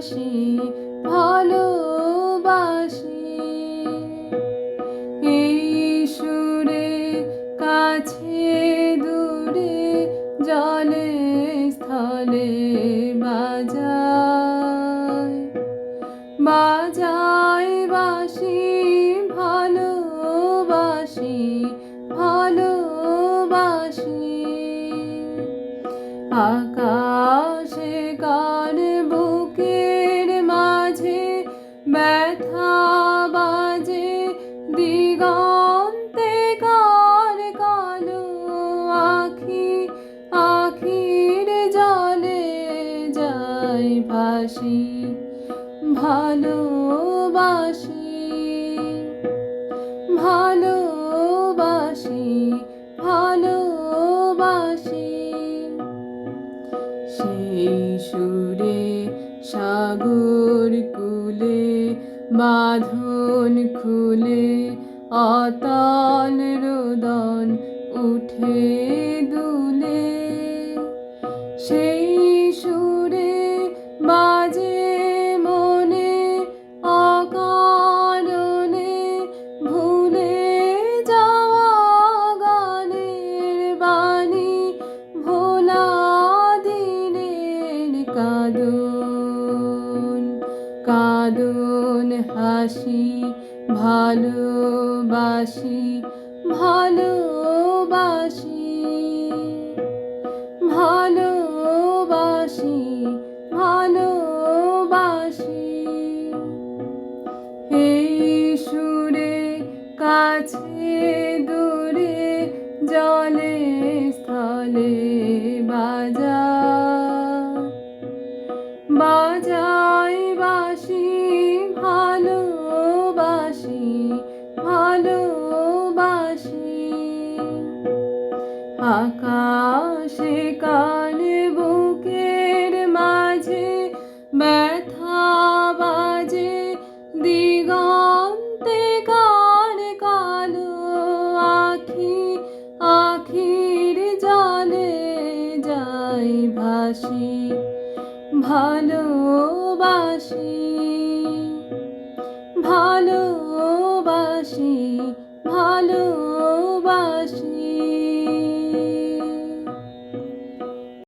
ভালোবাসি ভালোবাসি এই সুরে কাছে দূরে জলে স্থলে বাজায় বাজাই বাঁশি ভালোবাসি ভালোবাসি আকাশে কার বুকের মাঝে ব্যথা বাজে দিগন্তে কার কালো আখি আখির জলে যাই ভাসি ভালোবাসি ভালোবাসি ভালোবাসি সেই সুরে সাগর কুলে বাঁধন খুলে অতল রোদন উঠে দুলে সেই সুরে বাজে মনে অকারণে ভুলে যাওয়া গানের বাণী ভোলা দিনের কাঁদন কাঁদন হাসি ভালোবাসি ভালোবাসি ভালোবাসি ভালোবাসি এই সুরে কাছে দূরে জলে স্থলে বাজাই বাঁশি ভালোবাসি ভালোবাসি আকাশে কান বুকের মাঝে ব্যথা বাজে দিগন্তে কার কালো আখি আখির জলে যাই ভাসি ভালোবাসি ভালো